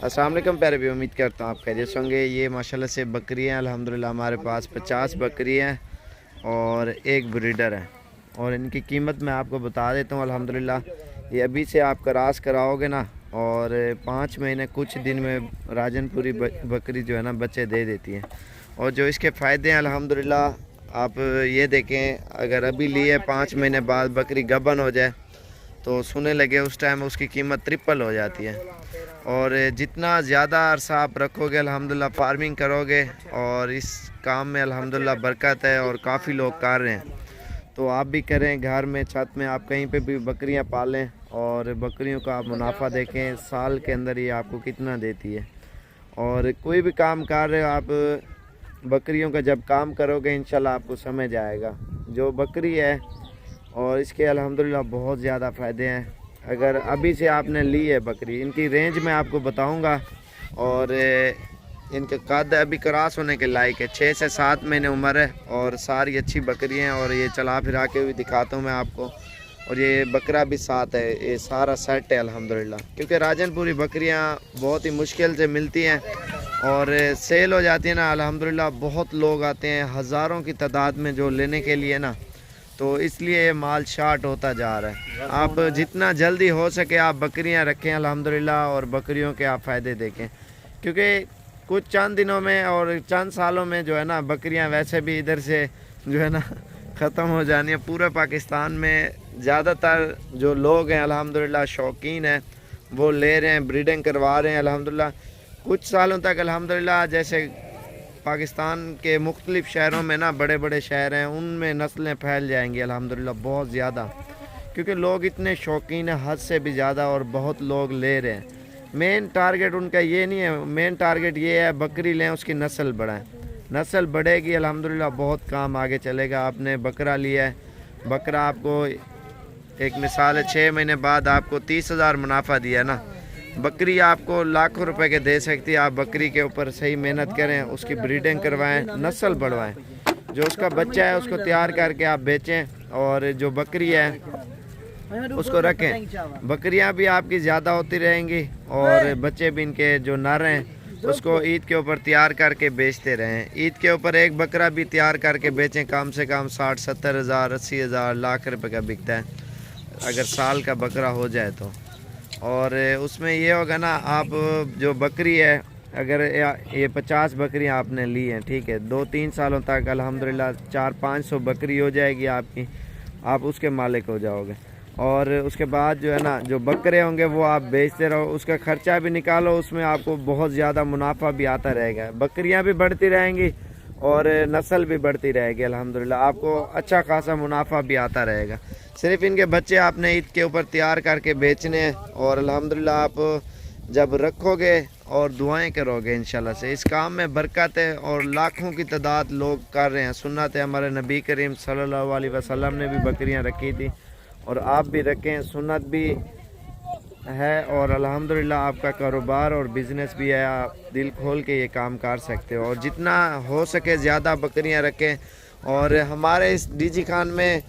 अस्सलाम वालेकुम प्यारे भी, उम्मीद करता हूँ आप खैरियत होंगे। ये माशाल्लाह से बकरियाँ अल्हम्दुलिल्लाह हमारे पास 50 बकरियाँ हैं और एक ब्रीडर है। और इनकी कीमत मैं आपको बता देता हूँ। अल्हम्दुलिल्लाह ये अभी से आप क्रॉस कराओगे ना और 5 महीने कुछ दिन में राजनपुरी बकरी जो है ना बच्चे दे देती है। और जो इसके फ़ायदे हैं अल्हम्दुलिल्लाह आप ये देखें, अगर अभी लिए 5 महीने बाद बकरी गबन हो जाए तो सोने लगे उस टाइम उसकी कीमत ट्रिपल हो जाती है। और जितना ज़्यादा अरसा आप रखोगे अल्हम्दुलिल्लाह फार्मिंग करोगे और इस काम में अल्हम्दुलिल्लाह बरकत है और काफ़ी लोग कर रहे हैं, तो आप भी करें। घर में छत में आप कहीं पे भी बकरियां पालें और बकरियों का आप मुनाफा देखें साल के अंदर ये आपको कितना देती है। और कोई भी काम कर रहे हो आप, बकरियों का जब काम करोगे इंशाल्लाह आपको समझ आएगा। जो बकरी है और इसके अल्हम्दुलिल्लाह बहुत ज़्यादा फ़ायदे हैं। अगर अभी से आपने ली है बकरी, इनकी रेंज मैं आपको बताऊंगा। और इनके कद अभी क्रॉस होने के लायक है, 6 से 7 महीने उम्र है और सारी अच्छी बकरी हैं। और ये चला फिरा के भी दिखाता हूँ मैं आपको। और ये बकरा भी साथ है, ये सारा सेट है अल्हम्दुलिल्लाह। क्योंकि राजनपुरी बकरियाँ बहुत ही मुश्किल से मिलती हैं और सेल हो जाती है ना अल्हम्दुलिल्लाह। बहुत लोग आते हैं हज़ारों की तादाद में जो लेने के लिए ना, तो इसलिए ये माल शार्ट होता जा रहा है। आप जितना जल्दी हो सके आप बकरियां रखें अल्हम्दुलिल्लाह और बकरियों के आप फ़ायदे देखें। क्योंकि कुछ चंद दिनों में और चंद सालों में जो है ना बकरियां वैसे भी इधर से जो है ना ख़त्म हो जानी है। पूरे पाकिस्तान में ज़्यादातर जो लोग हैं अल्हम्दुलिल्लाह शौकीन हैं, वो ले रहे हैं, ब्रीडिंग करवा रहे हैं अल्हम्दुलिल्लाह। कुछ सालों तक अल्हम्दुलिल्लाह जैसे पाकिस्तान के मुख्तलिफ़ शहरों में ना, बड़े बड़े शहर हैं, उनमें नस्लें फैल जाएंगी अल्हम्दुलिल्लाह बहुत ज़्यादा। क्योंकि लोग इतने शौकीन हैं हद से भी ज़्यादा और बहुत लोग ले रहे हैं। मेन टारगेट उनका ये नहीं है, मेन टारगेट ये है बकरी लें उसकी नस्ल बढ़ाएं। नस्ल बढ़ेगी अल्हम्दुलिल्लाह बहुत काम आगे चलेगा। आपने बकरा लिया है, बकरा आपको एक मिसाल है 6 महीने बाद आपको 30,000 मुनाफा दिया ना, बकरी आपको लाखों रुपए के दे सकती है। आप बकरी के ऊपर सही मेहनत करें, उसकी ब्रीडिंग करवाएं, नस्ल बढ़वाएं। जो उसका बच्चा है उसको तैयार करके आप बेचें और जो बकरी है उसको रखें। बकरियां भी आपकी ज़्यादा होती रहेंगी और बच्चे भी इनके जो नर हैं उसको ईद के ऊपर तैयार करके बेचते रहें। ईद के ऊपर एक बकरा भी तैयार करके बेचें, कम से कम 60-70 हज़ार 80,000 लाख रुपए का बिकता है अगर साल का बकरा हो जाए तो। और उसमें ये होगा ना, आप जो बकरी है अगर ये 50 बकरियां आपने ली हैं, ठीक है, 2-3 सालों तक अल्हम्दुलिल्लाह 400-500 बकरी हो जाएगी आपकी, आप उसके मालिक हो जाओगे। और उसके बाद जो है ना जो बकरे होंगे वो आप बेचते रहो, उसका ख़र्चा भी निकालो, उसमें आपको बहुत ज़्यादा मुनाफा भी आता रहेगा। बकरियां भी बढ़ती रहेंगी और नस्ल भी बढ़ती रहेगी अल्हम्दुलिल्लाह, आपको अच्छा खासा मुनाफा भी आता रहेगा। सिर्फ इनके बच्चे आपने ईद के ऊपर तैयार करके बेचने हैं और अल्हम्दुलिल्लाह आप जब रखोगे और दुआएं करोगे इंशाल्लाह से इस काम में बरकत है। और लाखों की तादाद लोग कर रहे हैं। सुन्नत है, हमारे नबी करीम सल्लल्लाहु अलैहि वसल्लम ने भी बकरियां रखी थी और आप भी रखें, सुन्नत भी है। और अल्हम्दुलिल्लाह आपका कारोबार और बिज़नेस भी है, आप दिल खोल के ये काम कर सकते हो। और जितना हो सके ज़्यादा बकरियां रखें। और हमारे इस डीजी खान में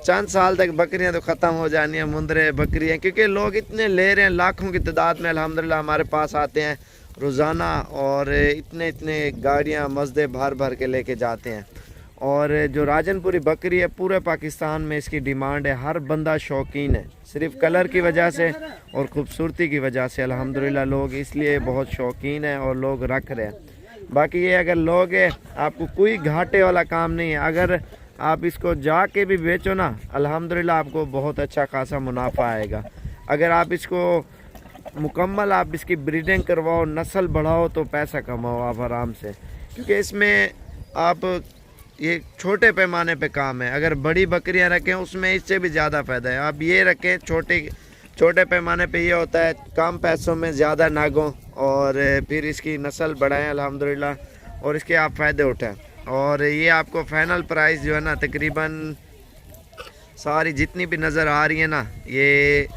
चंद साल तक बकरियां तो ख़त्म हो जानी है, मुंदरे बकरियां, क्योंकि लोग इतने ले रहे हैं लाखों की तादाद में अल्हम्दुलिल्लाह हमारे पास आते हैं रोज़ाना और इतने इतने गाड़ियां मज़दे भर भर के लेके जाते हैं। और जो राजनपुरी बकरी है पूरे पाकिस्तान में इसकी डिमांड है, हर बंदा शौकीन है, सिर्फ कलर की वजह से और ख़ूबसूरती की वजह से अल्हम्दुलिल्लाह लोग इसलिए बहुत शौकीन हैं और लोग रख रहे हैं। बाकी ये अगर लोग आपको कोई घाटे वाला काम नहीं है, अगर आप इसको जाके भी बेचो ना अल्हम्दुलिल्लाह आपको बहुत अच्छा खासा मुनाफा आएगा। अगर आप इसको मुकम्मल आप इसकी ब्रीडिंग करवाओ, नस्ल बढ़ाओ तो पैसा कमाओ आप आराम से। क्योंकि इसमें आप ये छोटे पैमाने पे काम है। अगर बड़ी बकरियां रखें उसमें इससे भी ज़्यादा फ़ायदा है। आप ये रखें छोटे पैमाने पे, ये होता है कम पैसों में ज़्यादा नागों और फिर इसकी नस्ल बढ़ाएं अल्हम्दुलिल्लाह और इसके आप फ़ायदे उठाएं। और ये आपको फाइनल प्राइस जो है ना तकरीबन सारी जितनी भी नज़र आ रही है ना ये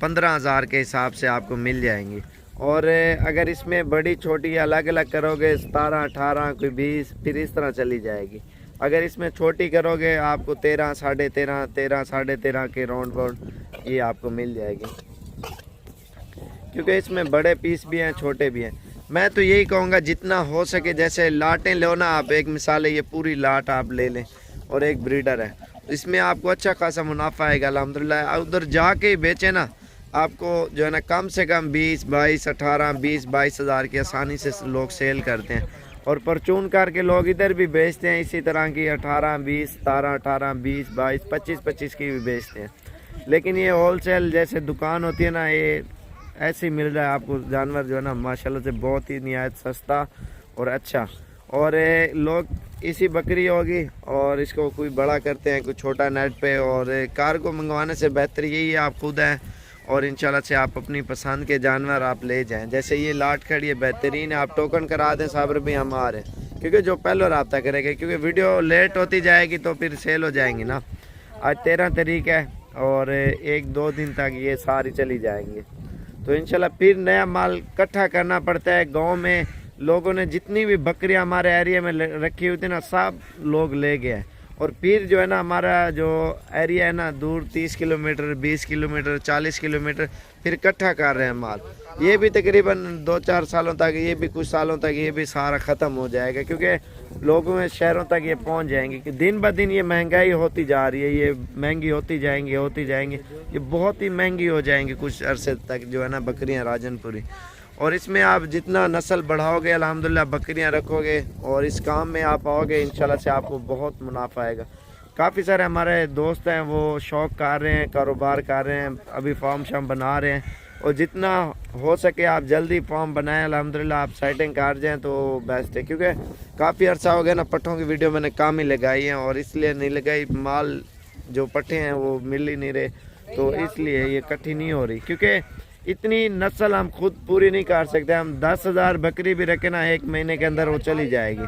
15,000 के हिसाब से आपको मिल जाएंगी। और अगर इसमें बड़ी छोटी अलग अलग करोगे 17, 18, कोई 20, फिर इस तरह चली जाएगी। अगर इसमें छोटी करोगे आपको 13, 13.5, 13, 13.5 के राउंड ये आपको मिल जाएगी। क्योंकि इसमें बड़े पीस भी हैं, छोटे भी हैं। मैं तो यही कहूँगा जितना हो सके, जैसे लाटें लो ना आप, एक मिसाल है ये पूरी लाट आप ले लें और एक ब्रीडर है, इसमें आपको अच्छा खासा मुनाफा आएगा अल्हम्दुलिल्लाह। उधर जाके ही बेचे ना, आपको जो है ना कम से कम 20, 22, 18, 20, 22 हज़ार की आसानी से लोग सेल करते हैं। और परचून करके लोग इधर भी बेचते हैं इसी तरह की 18, 20, 17, 18, 20, 22, 25, 25 की भी बेचते हैं। लेकिन ये होलसेल जैसे दुकान होती है ना, ये ऐसे ही मिल रहा है आपको जानवर जो है ना माशाल्लाह से बहुत ही निहायत सस्ता और अच्छा। और लोग इसी बकरी होगी और इसको कोई बड़ा करते हैं, कोई छोटा नेट पे, और कार्गो मंगवाने से बेहतर यही है आप खुद हैं और इंशाल्लाह से आप अपनी पसंद के जानवर आप ले जाएं। जैसे ये लाट खड़ी है, बेहतरीन है, आप टोकन करा दें साबर भी हम आ रहे हैं, क्योंकि जो पहले रब्ता करेगा, क्योंकि वीडियो लेट होती जाएगी तो फिर सेल हो जाएंगी ना। आज 13 तारीख है और 1-2 दिन तक ये सारी चली जाएंगी, तो इंशाल्लाह फिर नया माल इकट्ठा करना पड़ता है। गांव में लोगों ने जितनी भी बकरियां हमारे एरिया में रखी हुई थी ना, सब लोग ले गए। और फिर जो है ना हमारा जो एरिया है ना दूर 30 किलोमीटर, 20 किलोमीटर, 40 किलोमीटर फिर इकट्ठा कर रहे हैं माल। ये भी तकरीबन 2-4 सालों तक, ये भी कुछ सालों तक ये भी सारा ख़त्म हो जाएगा, क्योंकि लोगों में शहरों तक ये पहुंच जाएंगे कि दिन ब दिन ये महंगाई होती जा रही है, ये महंगी होती जाएंगी, ये बहुत ही महंगी हो जाएंगी कुछ अरसे तक जो है ना बकरियाँ राजनपुरी। और इसमें आप जितना नस्ल बढ़ाओगे अल्हम्दुलिल्लाह, बकरियां रखोगे और इस काम में आप आओगे, इंशाल्लाह से आपको बहुत मुनाफा आएगा। काफ़ी सारे हमारे दोस्त हैं वो शौक़ कर रहे हैं, कारोबार कर रहे हैं, अभी फार्म शाम बना रहे हैं, और जितना हो सके आप जल्दी फार्म बनाएं अल्हम्दुलिल्लाह, आप सेटिंग कर जाएँ तो बेस्ट है। क्योंकि काफ़ी अर्सा हो गया ना पट्ठों की वीडियो मैंने कम ही लगाई है, और इसलिए नहीं लगाई, माल जो पट्ठे हैं वो मिल ही नहीं रहे, तो इसलिए ये इकट्ठी नहीं हो रही। क्योंकि इतनी नस्ल हम खुद पूरी नहीं कर सकते। हम 10,000 बकरी भी रखें ना, 1 महीने के अंदर वो चली जाएगी,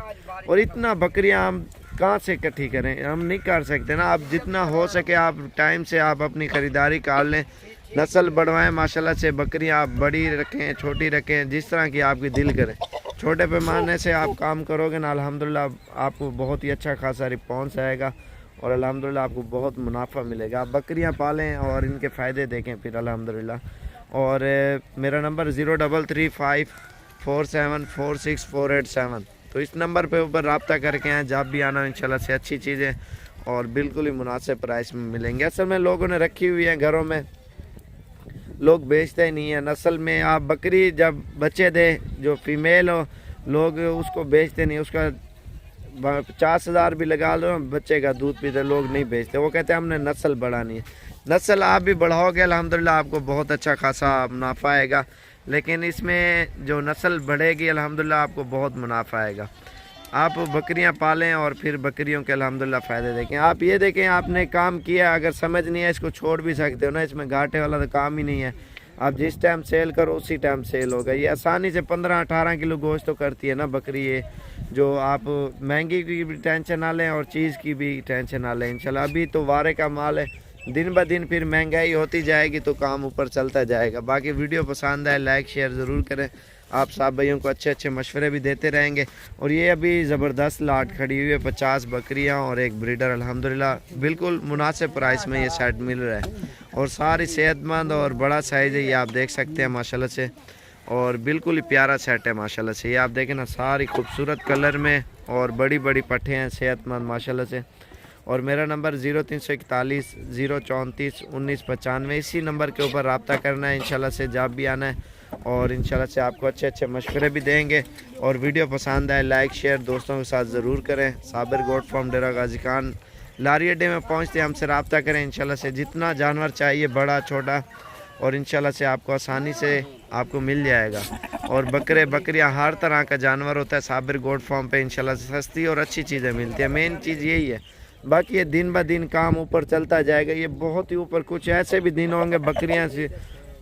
और इतना बकरियां हम कहाँ से इकट्ठी करें, हम नहीं कर सकते ना। आप जितना हो सके आप टाइम से आप अपनी ख़रीदारी कर लें, नस्ल बढ़वाएं माशाल्लाह से, बकरियां आप बड़ी रखें, छोटी रखें, जिस तरह की आपकी दिल करे। छोटे पैमाने से आप काम करोगे ना अल्हम्दुलिल्लाह आपको बहुत ही अच्छा खासा रिस्पॉन्स आएगा और अल्हम्दुलिल्लाह आपको बहुत मुनाफा मिलेगा। आप बकरियाँ पालें और इनके फ़ायदे देखें फिर अल्हम्दुलिल्लाह। और मेरा नंबर 0354746487, तो इस नंबर पे ऊपर रब्ता करके आएँ, जब भी आना इंशाल्लाह से अच्छी चीज़ें और बिल्कुल ही मुनासिब प्राइस में मिलेंगे। असल में लोगों ने रखी हुई है घरों में, लोग बेचते ही नहीं है। नस्ल में आप बकरी जब बच्चे दे, जो फीमेल हो, लोग उसको बेचते नहीं, उसका 50,000 भी लगा लो, बच्चे का दूध पीते, लोग नहीं बेचते, वो कहते हैं हमने नस्ल बढ़ानी है। नस्ल आप भी बढ़ाओगे अल्हम्दुलिल्लाह आपको बहुत अच्छा खासा मुनाफा आएगा, लेकिन इसमें जो नस्ल बढ़ेगी अल्हम्दुलिल्लाह आपको बहुत मुनाफा आएगा। आप बकरियां पालें और फिर बकरियों के अल्हम्दुलिल्लाह फ़ायदे देखें। आप ये देखें आपने काम किया, अगर समझ नहीं है इसको छोड़ भी सकते हो ना, इसमें घाटे वाला तो काम ही नहीं है। आप जिस टाइम सेल करो उसी टाइम सेल होगा। ये आसानी से 15-18 किलो गोश्त तो करती है ना बकरी, ये जो आप महंगी की भी टेंशन ना लें और चीज़ की भी टेंशन ना लें। इंशाल्लाह अभी तो वारे का माल है, दिन ब दिन फिर महंगाई होती जाएगी तो काम ऊपर चलता जाएगा। बाकी वीडियो पसंद आए लाइक शेयर ज़रूर करें। आप सब भाइयों को अच्छे अच्छे मशवरे भी देते रहेंगे। और ये अभी ज़बरदस्त लाट खड़ी हुई है, 50 बकरियां और एक ब्रीडर, अल्हम्दुलिल्लाह बिल्कुल मुनासिब प्राइस में ये सेट मिल रहा है और सारी सेहतमंद और बड़ा साइज़ है, ये आप देख सकते हैं माशाल्लाह से, और बिल्कुल ही प्यारा सेट है माशाल्लाह से। ये आप देखें ना, सारी खूबसूरत कलर में और बड़ी बड़ी पट्ठे हैं, सेहतमंद माशाल्लाह से। और मेरा नंबर 0341 034 1995, इसी नंबर के ऊपर रब्ता करना है इंशाल्लाह से, जब भी आना है, और इंशाल्लाह से आपको अच्छे अच्छे मशवरे भी देंगे। और वीडियो पसंद आए लाइक शेयर दोस्तों के साथ ज़रूर करें। साबिर गोट फार्म डेरा गाजी खान लारी अड्डे में पहुँचते हमसे रब्ता करें इंशाल्लाह से, जितना जानवर चाहिए बड़ा छोटा, और इंशाल्लाह से आपको आसानी से आपको मिल जाएगा। और बकरियाँ हर तरह का जानवर होता है साबिर गोट फार्म पे, इंशाल्लाह से सस्ती और अच्छी चीज़ें मिलती है। मेन चीज़ यही है, बाकी ये दिन ब दिन काम ऊपर चलता जाएगा, ये बहुत ही ऊपर। कुछ ऐसे भी दिन होंगे बकरियां से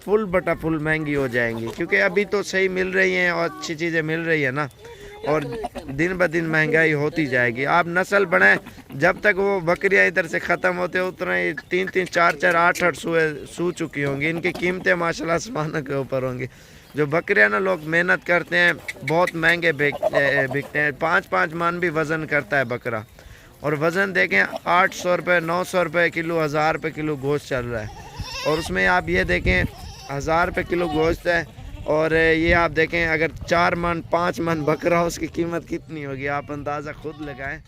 फुल बटा फुल महंगी हो जाएंगी, क्योंकि अभी तो सही मिल रही हैं और अच्छी चीज़ें मिल रही है ना, और दिन ब दिन महंगाई होती जाएगी। आप नस्ल बढ़ाएं, जब तक वो बकरियां इधर से ख़त्म होते उतना ही 3-3 4-4 8-8 सू चुकी होंगी। इनकी कीमतें माशाल्लाह आसमानों के ऊपर होंगी। जो बकरियां ना लोग मेहनत करते हैं, बहुत महंगे बिकते हैं। 5-5 मन भी वज़न करता है बकरा, और वज़न देखें 800 रुपये 900 रुपये किलो, 1000 रुपये किलो गोश्त चल रहा है। और उसमें आप ये देखें 1000 रुपये किलो गोश्त है। और ये आप देखें, अगर 4 मन 5 मन बकरा, उसकी कीमत कितनी होगी आप अंदाज़ा खुद लगाएं।